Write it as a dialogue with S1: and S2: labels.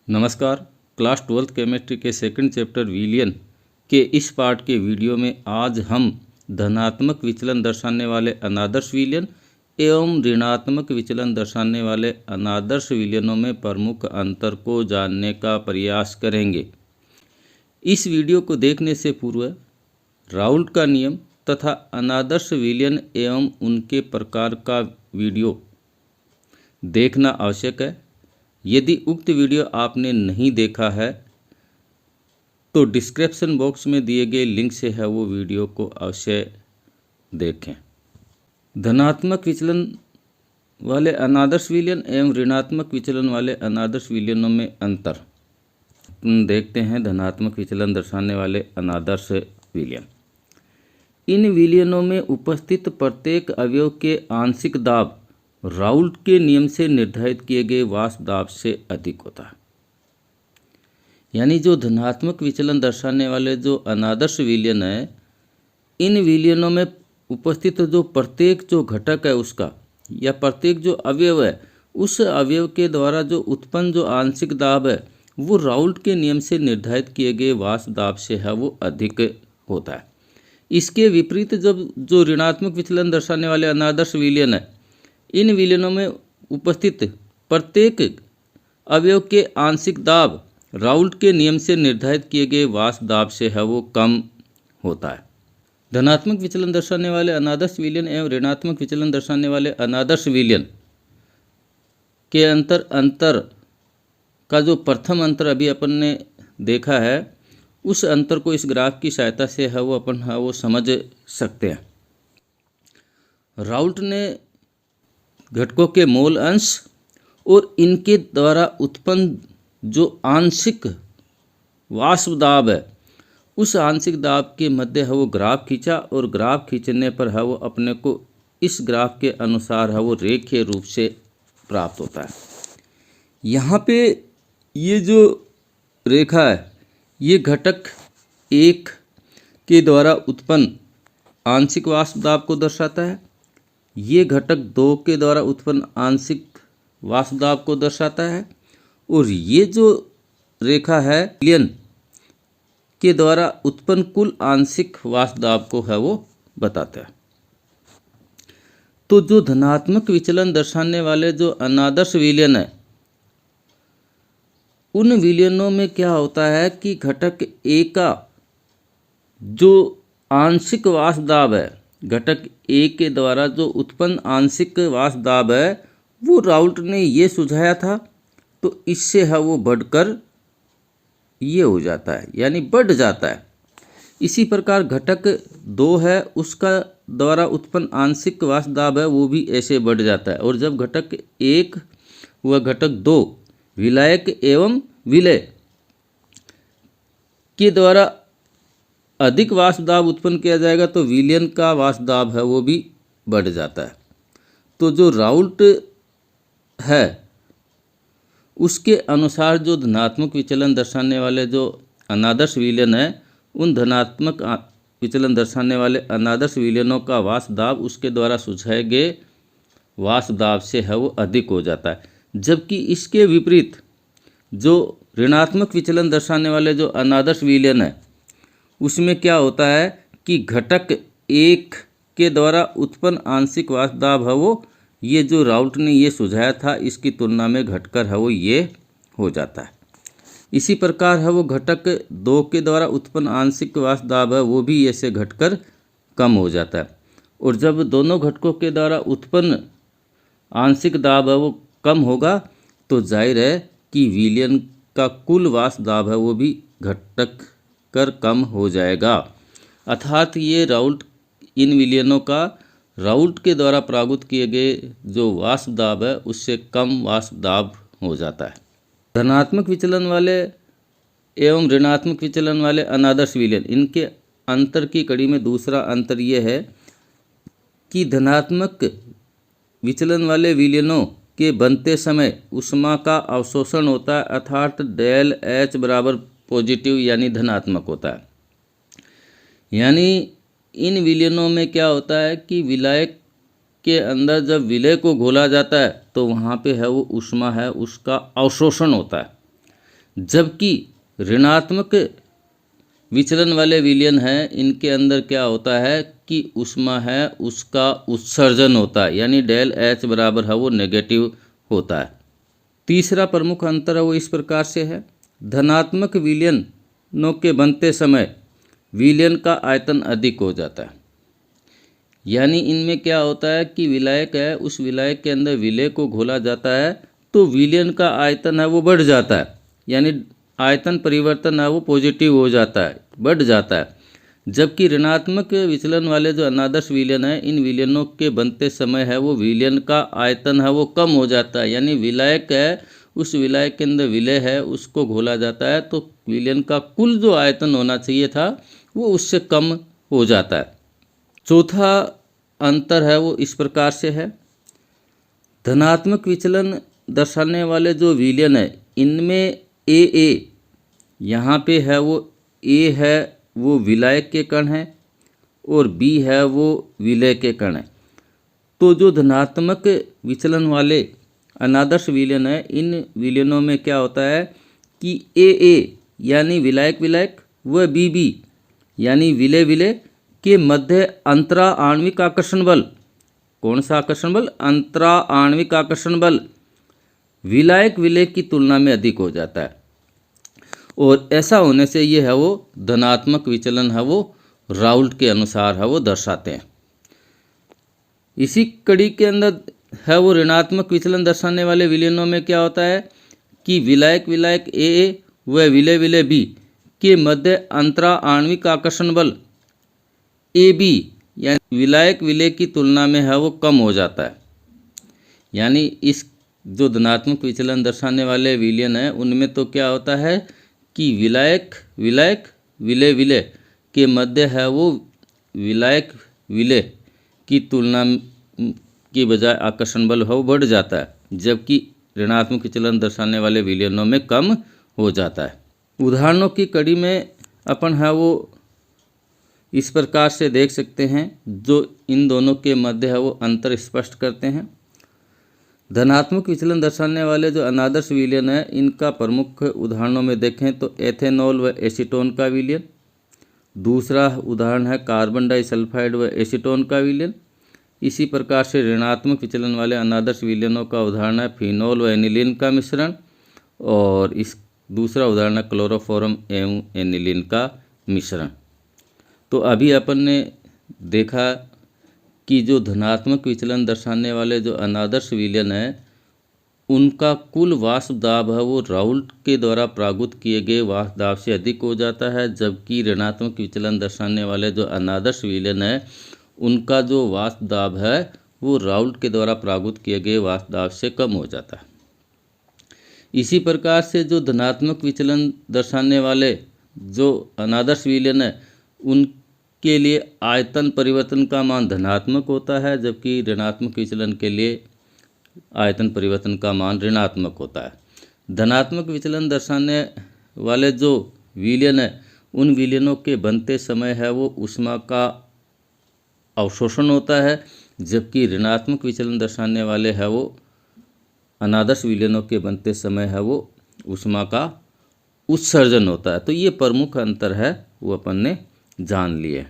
S1: नमस्कार। Class 12th chemistry के second chapter विलियन के इस पार्ट के वीडियो में आज हम धनात्मक विचलन दर्शाने वाले अनादर्श विलियन एवं ऋणात्मक विचलन दर्शाने वाले अनादर्श विलियनों में प्रमुख अंतर को जानने का प्रयास करेंगे। इस वीडियो को देखने से पूर्व राउल्ट का नियम तथा अनादर्श विलियन एवं उनके प्रकार का वीडियो देखना आवश्यक है। यदि उक्त वीडियो आपने नहीं देखा है तो डिस्क्रिप्शन बॉक्स में दिए गए लिंक से है वो वीडियो को अवश्य देखें। धनात्मक विचलन वाले अनादर्श विलियन एवं ऋणात्मक विचलन वाले अनादर्श विलियनों में अंतर देखते हैं। धनात्मक विचलन दर्शाने वाले अनादर्श विलियन, इन विलियनों में उपस्थित प्रत्येक अवयव के आंशिक दाब राउल्ट के नियम से निर्धारित किए गए वाष्प दाब से अधिक होता है। यानी जो धनात्मक विचलन दर्शाने वाले जो अनादर्श विलियन है, इन विलियनों में उपस्थित जो प्रत्येक जो घटक है उसका या प्रत्येक जो अवयव है उस अवयव के द्वारा जो उत्पन्न जो आंशिक दाब है वो राउल्ट के नियम से निर्धारित किए गए वाष्प दाब से है वो अधिक होता है। इसके विपरीत जब जो ऋणात्मक विचलन दर्शाने वाले अनादर्श विलियन है, इन विलियनों में उपस्थित प्रत्येक अवयव के आंशिक दाब राउल्ट के नियम से निर्धारित किए गए वाष्प दाब से है वो कम होता है। धनात्मक विचलन दर्शाने वाले अनादर्श विलियन एवं ऋणात्मक विचलन दर्शाने वाले अनादर्श विलियन के अंतर का जो प्रथम अंतर अभी अपन ने देखा है, उस अंतर को इस ग्राफ की सहायता से है वो अपन है वो समझ सकते हैं। राउल्ट ने घटकों के मोल अंश और इनके द्वारा उत्पन्न जो आंशिक वाष्प दाब है उस आंशिक दाब के मध्य है वो ग्राफ खींचा और ग्राफ खींचने पर है वो अपने को इस ग्राफ के अनुसार है वो रेखीय रूप से प्राप्त होता है। यहाँ पे ये जो रेखा है ये घटक 1 के द्वारा उत्पन्न आंशिक वाष्प दाब को दर्शाता है। ये घटक 2 के द्वारा उत्पन्न आंशिक वाष्प दाब को दर्शाता है और ये जो रेखा है विलियन के द्वारा उत्पन्न कुल आंशिक वाष्प दाब को है वो बताता है। तो जो धनात्मक विचलन दर्शाने वाले जो अनादर्श विलियन है, उन विलियनों में क्या होता है कि घटक A का जो आंशिक वाष्प दाब है, घटक A के द्वारा जो उत्पन्न आंशिक वाष्प दाब है वो राउल्ट ने ये सुझाया था, तो इससे है वो बढ़कर ये हो जाता है, यानी बढ़ जाता है। इसी प्रकार घटक 2 है उसका द्वारा उत्पन्न आंशिक वाष्प दाब है वो भी ऐसे बढ़ जाता है। और जब घटक 1 व घटक 2 विलायक एवं विलय के द्वारा अधिक वाष्प दाब उत्पन्न किया जाएगा तो विलियन का वाष्प दाब है वो भी बढ़ जाता है। तो जो राउल्ट है उसके अनुसार जो धनात्मक विचलन दर्शाने वाले जो अनादर्श विलियन है, उन धनात्मक विचलन दर्शाने वाले अनादर्श विलियनों का वाष्प दाब उसके द्वारा सुझाए गए वाष्प दाब से है वो अधिक हो जाता है। जबकि इसके विपरीत जो ऋणात्मक विचलन दर्शाने वाले जो अनादर्श विलियन है उसमें क्या होता है कि घटक 1 के द्वारा उत्पन्न आंशिक वाष्प दाब है वो ये जो राउल्ट ने ये सुझाया था इसकी तुलना में घटकर है वो ये हो जाता है। इसी प्रकार है वो घटक 2 के द्वारा उत्पन्न आंशिक वाष्प दाब है वो भी ऐसे घटकर कम हो जाता है। और जब दोनों घटकों के द्वारा उत्पन्न आंशिक दाब है वो कम होगा तो जाहिर है कि विलियन का कुल वाष्प दाब है वो भी घटक कर कम हो जाएगा। अर्थात ये राउल्ट इन विलियनों का राउल्ट के द्वारा प्रागुत किए गए जो वाष्प दाब है उससे कम वाष्प दाब हो जाता है। धनात्मक विचलन वाले एवं ऋणात्मक विचलन वाले अनादर्श विलियन, इनके अंतर की कड़ी में दूसरा अंतर ये है कि धनात्मक विचलन वाले विलियनों के बनते समय ऊष्मा का अवशोषण होता है, अर्थात डेल H बराबर पॉजिटिव यानी धनात्मक होता है। यानी इन विलियनों में क्या होता है कि विलायक के अंदर जब विलय को घोला जाता है तो वहाँ पे है वो ऊष्मा है उसका अवशोषण होता है, जबकि ऋणात्मक विचलन वाले विलयन हैं, इनके अंदर क्या होता है कि ऊष्मा है उसका उत्सर्जन होता है, यानी डेल एच बराबर है वो नेगेटिव होता है। तीसरा प्रमुख अंतर है वो इस प्रकार से है, धनात्मक विलयनों के बनते समय विलयन का आयतन अधिक हो जाता है। यानी इनमें क्या होता है कि विलायक है, उस विलायक के अंदर विलय को घोला जाता है तो विलयन का आयतन है वो बढ़ जाता है, यानी आयतन परिवर्तन है वो पॉजिटिव हो जाता है, बढ़ जाता है। जबकि ऋणात्मक विचलन वाले जो अनादर्श विलयन है, इन विलयनों के बनते समय है वो विलयन का आयतन है वो कम हो जाता है, यानी विलायक है, उस विलायक के अंदर विलय है उसको घोला जाता है तो विलयन का कुल जो आयतन होना चाहिए था वो उससे कम हो जाता है। चौथा अंतर है वो इस प्रकार से है, धनात्मक विचलन दर्शाने वाले जो विलयन है इनमें ए यहाँ पे है वो ए है वो विलायक के कण है और बी है वो विलय के कण है। तो जो धनात्मक विचलन वाले अनादर्श विलयन है, इन विलयनों में क्या होता है कि ए यानी विलायक विलायक व बी यानी विलय विलय के मध्य अंतरा आणविक आकर्षण बल, कौन सा आकर्षण बल? अंतरा आणविक आकर्षण बल विलायक विलय की तुलना में अधिक हो जाता है, और ऐसा होने से ये है वो धनात्मक विचलन है वो राउल्ट के अनुसार है वो दर्शाते हैं। इसी कड़ी के अंदर है वो ऋणात्मक विचलन दर्शाने वाले विलयनों में क्या होता है कि विलायक विलायक ए व विलय विलय बी के मध्य अंतरा आणविक आकर्षण बल ए बी यानी विलायक विलय की तुलना में है वो कम हो जाता है। यानी इस जो धनात्मक विचलन दर्शाने वाले विलयन है उनमें तो क्या होता है कि विलायक विलायक विलय विलय के मध्य है वो विलायक विलय की तुलना की बजाय आकर्षण बल है वो बढ़ जाता है, जबकि ऋणात्मक विचलन दर्शाने वाले विलयनों में कम हो जाता है। उदाहरणों की कड़ी में अपन है वो इस प्रकार से देख सकते हैं जो इन दोनों के मध्य है वो अंतर स्पष्ट करते हैं। धनात्मक विचलन दर्शाने वाले जो अनादर्श विलयन है इनका प्रमुख उदाहरणों में देखें तो एथेनॉल व एसीटोन का विलयन, दूसरा उदाहरण है कार्बन डाइसल्फाइड व एसीटोन का विलयन। इसी प्रकार से ऋणात्मक विचलन वाले अनादर्श विलयनों का उदाहरण है फिनॉल व एनिलीन का मिश्रण, और इस दूसरा उदाहरण है क्लोरोफॉर्म एवं एनिलीन का मिश्रण। तो अभी अपन ने देखा कि जो धनात्मक विचलन दर्शाने वाले जो अनादर्श विलयन है उनका कुल वाष्प दाब है वो राउल्ट के द्वारा प्रागुत किए गए वाष्प दाब से अधिक हो जाता है, जबकि ऋणात्मक विचलन दर्शाने वाले जो अनादर्श विलयन है उनका जो वाष्प दाब है वो राउल्ट के द्वारा प्रागुत किए गए वाष्प दाब से कम हो जाता है। इसी प्रकार से जो धनात्मक विचलन दर्शाने वाले जो अनादर्श विलयन है उनके लिए आयतन परिवर्तन का मान धनात्मक होता है, जबकि ऋणात्मक विचलन के लिए आयतन परिवर्तन का मान ऋणात्मक होता है। धनात्मक विचलन दर्शाने वाले जो विलयन है उन विलयनों के बनते समय है वो ऊष्मा का अवशोषण होता है, जबकि ऋणात्मक विचलन दर्शाने वाले है वो अनादर्श विलयनों के बनते समय है वो ऊष्मा का उत्सर्जन होता है। तो ये प्रमुख अंतर है वो अपन ने जान लिए।